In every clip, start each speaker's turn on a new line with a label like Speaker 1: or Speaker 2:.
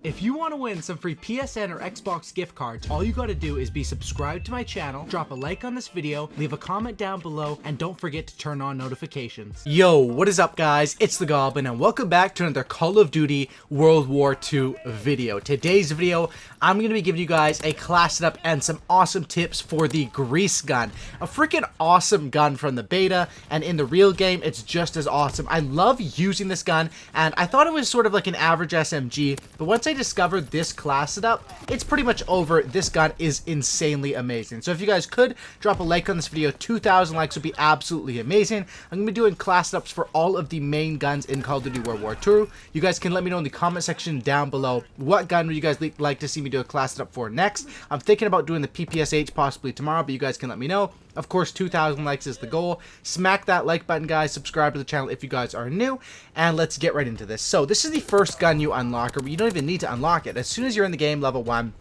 Speaker 1: If you want to win some free PSN or Xbox gift cards, all you gotta do is be subscribed to my channel, drop a like on this video, leave a comment down below, and don't forget to turn on notifications. Yo, what is up guys? It's the Goblin and welcome back to another Call of Duty World War II video. Today's video, I'm going to be giving you guys a class setup and some awesome tips for the grease gun. A freaking awesome gun from the beta, and in the real game, it's just as awesome. I love using this gun, and I thought it was sort of like an average SMG, but once I discovered this class setup, it's pretty much over. This gun is insanely amazing. So if you guys could drop a like on this video, 2,000 likes would be absolutely amazing. I'm going to be doing class setups for all of the main guns in Call of Duty World War II. You guys can let me know in the comment section down below what gun would you guys like to see me do a class setup for next. I'm thinking about doing the PPSH possibly tomorrow, but you guys can let me know. Of course, 2,000 likes is the goal. Smack that like button, guys. Subscribe to the channel if you guys are new. And let's get right into this. So this is the first gun you unlock, or you don't even need to unlock it. As soon as you're in the game, level 1,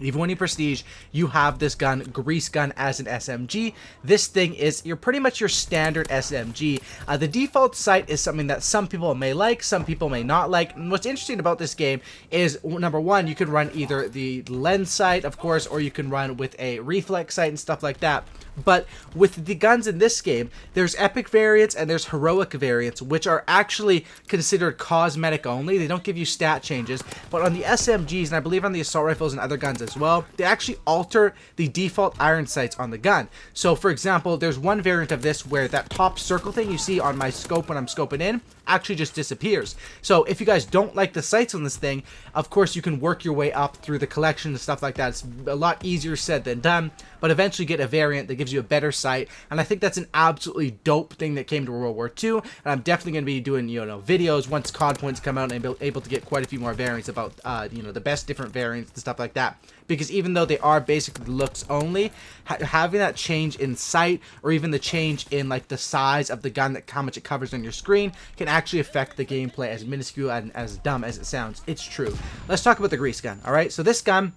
Speaker 1: even when you prestige, you have this gun, grease gun, as an SMG. This thing is pretty much your standard SMG. The default sight is something that some people may like, some people may not like. And what's interesting about this game is, number one, you can run either the lens sight, of course, or you can run with a reflex sight and stuff like that. But with the guns in this game, there's epic variants and there's heroic variants, which are actually considered cosmetic only. They don't give you stat changes. But on the SMGs, and I believe on the assault rifles and other guns as well, they actually alter the default iron sights on the gun. So for example, there's one variant of this where that top circle thing you see on my scope when I'm scoping in actually just disappears. So if you guys don't like the sights on this thing, of course you can work your way up through the collection and stuff like that. It's a lot easier said than done, but eventually get a variant that gives you a better sight, and I think that's an absolutely dope thing that came to World War II, and I'm definitely going to be doing, videos once COD points come out and be able to get quite a few more variants about, the best different variants and stuff like that. Because even though they are basically looks only, having that change in sight, or even the change in like the size of the gun, that how much it covers on your screen, can actually affect the gameplay, as minuscule and as dumb as it sounds. It's true. Let's talk about the grease gun. Alright, so this gun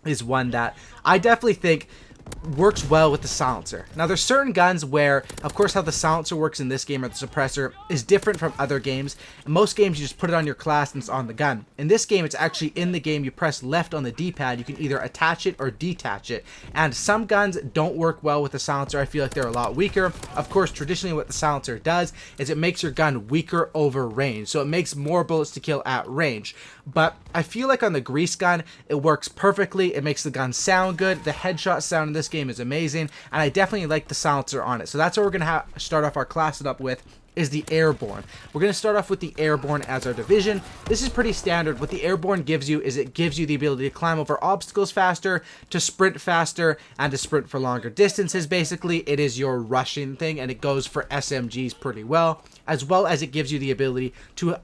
Speaker 1: is one that I definitely think works well with the silencer. Now there's certain guns where, of course, how the silencer works in this game, or the suppressor, is different from other games. In most games you just put it on your class and it's on the gun. In this game, it's actually in the game. You press left on the D-pad, you can either attach it or detach it, and some guns don't work well with the silencer. I feel like they're a lot weaker. Of course, traditionally what the silencer does is it makes your gun weaker over range, so it makes more bullets to kill at range. But I feel like on the grease gun, it works perfectly. It makes the gun sound good. The headshot sound in this game is amazing, and I definitely like the silencer on it. So that's what we're going to start off our class setup with, is the airborne. We're going to start off with the airborne as our division. This is pretty standard. What the airborne gives you is it gives you the ability to climb over obstacles faster, to sprint faster, and to sprint for longer distances. Basically, it is your rushing thing, and it goes for SMGs pretty well, as well as it gives you the ability to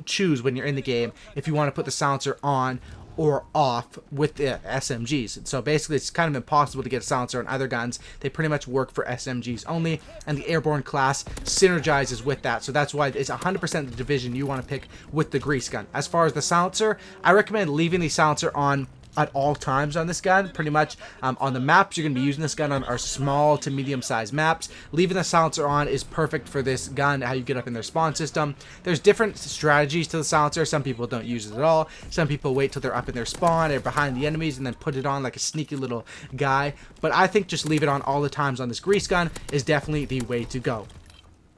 Speaker 1: choose when you're in the game if you want to put the silencer on or off with the SMGs. So basically it's kind of impossible to get a silencer on other guns. They pretty much work for SMGs only, and the airborne class synergizes with that. So that's why it's 100% the division you want to pick with the grease gun. As far as the silencer, I recommend leaving the silencer on at all times on this gun. Pretty much on the maps you're going to be using this gun on are small to medium sized maps. Leaving the silencer on is perfect for this gun, how you get up in their spawn system. There's different strategies to the silencer. Some people don't use it at all. Some people wait till they're up in their spawn or behind the enemies and then put it on like a sneaky little guy. But I think just leave it on all the times on this grease gun is definitely the way to go.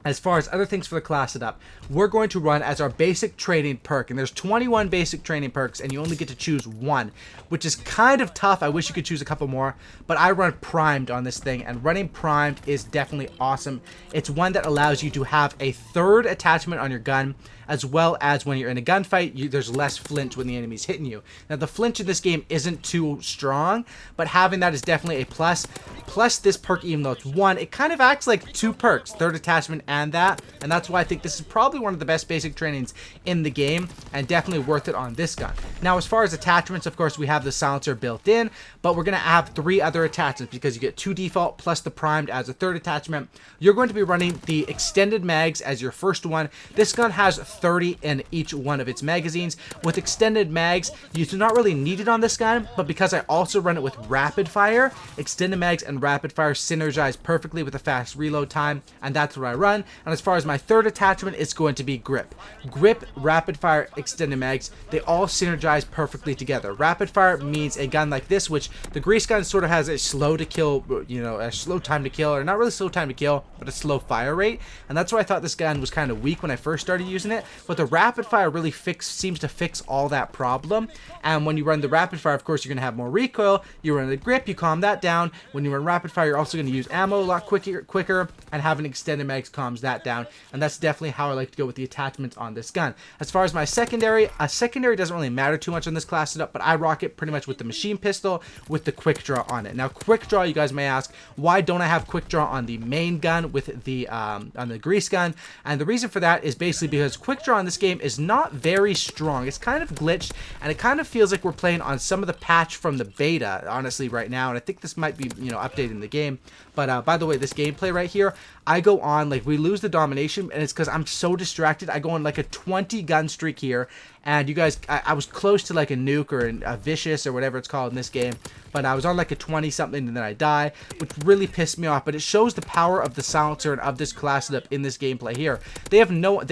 Speaker 1: As far as other things for the class setup, we're going to run as our basic training perk, and there's 21 basic training perks, and you only get to choose one, which is kind of tough. I wish you could choose a couple more, but I run primed on this thing, and running primed is definitely awesome. It's one that allows you to have a third attachment on your gun, as well as when you're in a gunfight, there's less flinch when the enemy's hitting you. Now, the flinch in this game isn't too strong, but having that is definitely a plus. Plus, this perk, even though it's one, it kind of acts like two perks, third attachment and that's why I think this is probably one of the best basic trainings in the game, and definitely worth it on this gun. Now, as far as attachments, of course, we have the silencer built in, but we're going to have 3 other attachments because you get 2 default plus the primed as a third attachment. You're going to be running the extended mags as your first one. This gun has 30 in each one of its magazines. With extended mags, you do not really need it on this gun, but because I also run it with rapid fire, extended mags and rapid fire synergize perfectly with a fast reload time, and that's what I run. And as far as my third attachment, it's going to be grip. Grip, rapid fire, extended mags, they all synergize perfectly together. Rapid fire means a gun like this, which the grease gun sort of has a slow to kill, you know, a slow time to kill, or not really slow time to kill, but a slow fire rate. And that's why I thought this gun was kind of weak when I first started using it. But the rapid fire really seems to fix all that problem. And when you run the rapid fire, of course, you're going to have more recoil. You run the grip, you calm that down. When you run rapid fire, you're also going to use ammo a lot quicker, and having extended mags calms that down. And that's definitely how I like to go with the attachments on this gun. As far as my secondary, a secondary doesn't really matter too much on this class setup, but I rock it pretty much with the machine pistol with the quick draw on it. Now, quick draw, you guys may ask, why don't I have quick draw on the main gun with the on the grease gun? And the reason for that is basically because quick draw in this game is not very strong. It's kind of glitched, and it kind of feels like we're playing on some of the patch from the beta, honestly, right now. And I think this might be, you know, updating the game. But by the way, this gameplay right here, I go on, like, we lose the domination, and it's because I'm so distracted. I go on like a 20 gun streak here, and you guys, I was close to like a nuke or a vicious or whatever it's called in this game, but I was on like a 20 something and then I die, which really pissed me off. But it shows the power of the silencer and of this class setup in this gameplay here. They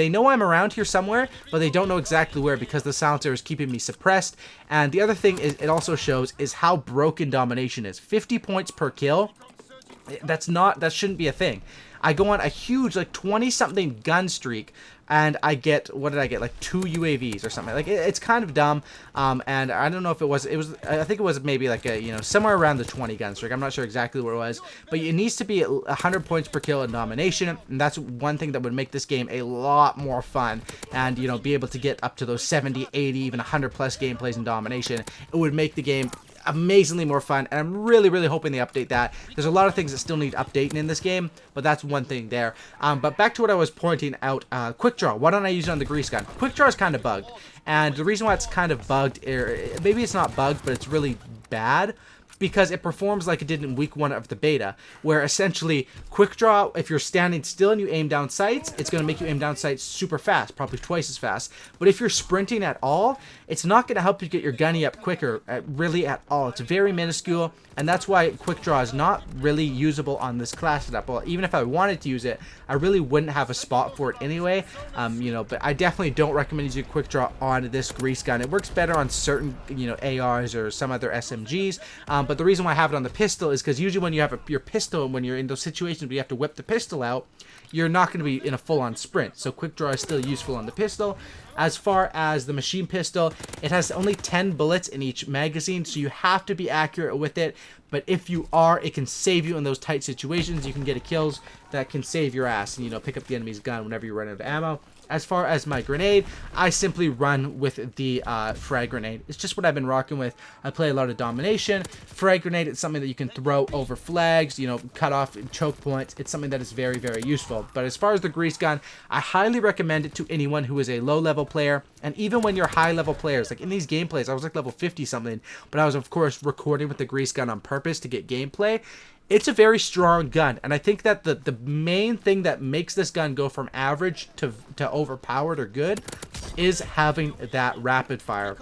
Speaker 1: know I'm around here somewhere, but they don't know exactly where because the silencer is keeping me suppressed. And the other thing is, it also shows is how broken domination is. 50 points per kill. That shouldn't be a thing. I go on a huge, like, 20-something gun streak, and I get, what did I get, like 2 UAVs or something. Like, it's kind of dumb, and I don't know if it was, I think it was maybe like a, you know, somewhere around the 20 gun streak. I'm not sure exactly where it was, but it needs to be 100 points per kill in domination, and that's one thing that would make this game a lot more fun, and, you know, be able to get up to those 70, 80, even 100 plus gameplays in domination. It would make the game amazingly more fun, and I'm really hoping they update that. There's a lot of things that still need updating in this game, but that's one thing there. But back to what I was pointing out, quick draw. Why don't I use it on the grease gun? Quick draw is kind of bugged, and the reason why it's kind of bugged, maybe it's not bugged, but it's really bad, because it performs like it did in week 1 of the beta, where essentially quick draw, if you're standing still and you aim down sights, it's going to make you aim down sights super fast, probably twice as fast. But if you're sprinting at all, it's not going to help you get your gunny up quicker, really at all. It's very minuscule, and that's why quick draw is not really usable on this class setup. Well, even if I wanted to use it, I really wouldn't have a spot for it anyway. You know, but I definitely don't recommend using quick draw on this grease gun. It works better on certain, you know, ARs or some other SMGs. But the reason why I have it on the pistol is because usually when you have your pistol, when you're in those situations where you have to whip the pistol out, you're not going to be in a full-on sprint. So quick draw is still useful on the pistol. As far as the machine pistol, it has only 10 bullets in each magazine, so you have to be accurate with it. But if you are, it can save you in those tight situations. You can get kills that can save your ass and, you know, pick up the enemy's gun whenever you run out of ammo. As far as my grenade, I simply run with the frag grenade. It's just what I've been rocking with. I play a lot of domination. Frag grenade is something that you can throw over flags, you know, cut off choke points. It's something that is very useful. But as far as the grease gun, I highly recommend it to anyone who is a low-level player. And even when you're high-level players, like in these gameplays, I was like level 50 something, but I was of course recording with the grease gun on purpose to get gameplay. It's a very strong gun, and I think that the main thing that makes this gun go from average to overpowered or good is having that rapid fire.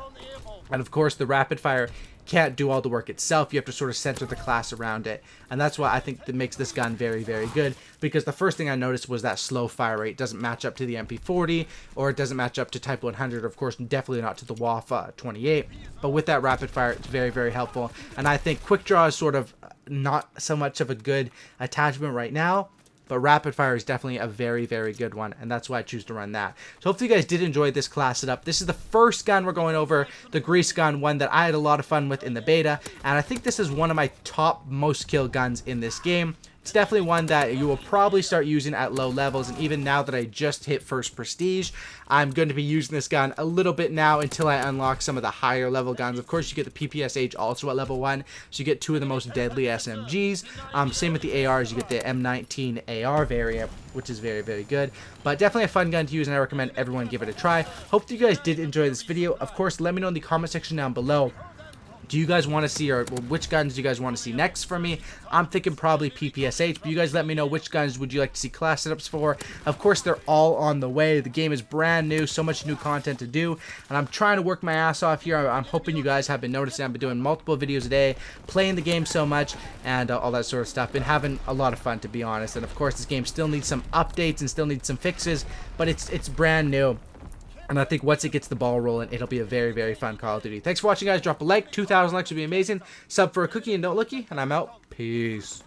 Speaker 1: And of course, the rapid fire can't do all the work itself. You have to sort of center the class around it, and that's why I think that makes this gun very good, because the first thing I noticed was that slow fire rate doesn't match up to the MP40, or it doesn't match up to Type 100, of course, definitely not to the WAF 28, but with that rapid fire, it's very helpful. And I think quick draw is sort of not so much of a good attachment right now, but rapid fire is definitely a very good one, and that's why I choose to run that. So hopefully you guys did enjoy this class setup. This is the first gun we're going over, the grease gun, one that I had a lot of fun with in the beta, and I think this is one of my top most kill guns in this game. It's definitely one that you will probably start using at low levels, and even now that I just hit first prestige, I'm going to be using this gun a little bit now until I unlock some of the higher level guns. Of course, you get the PPSH also at level 1, so you get 2 of the most deadly SMGs. Same with the ARs, you get the M19 AR variant, which is very good. But definitely a fun gun to use, and I recommend everyone give it a try. Hope that you guys did enjoy this video. Of course, let me know in the comment section down below, do you guys want to see, or which guns do you guys want to see next from me? I'm thinking probably PPSH, but you guys let me know which guns would you like to see class setups for. Of course, they're all on the way. The game is brand new, so much new content to do, and I'm trying to work my ass off here. I'm hoping you guys have been noticing I've been doing multiple videos a day, playing the game so much, and all that sort of stuff. Been having a lot of fun, to be honest. And of course, this game still needs some updates and still needs some fixes, but it's brand new. And I think once it gets the ball rolling, it'll be a very, very fun Call of Duty. Thanks for watching, guys. Drop a like. 2,000 likes would be amazing. Sub for a cookie and don't looky. And I'm out. Peace.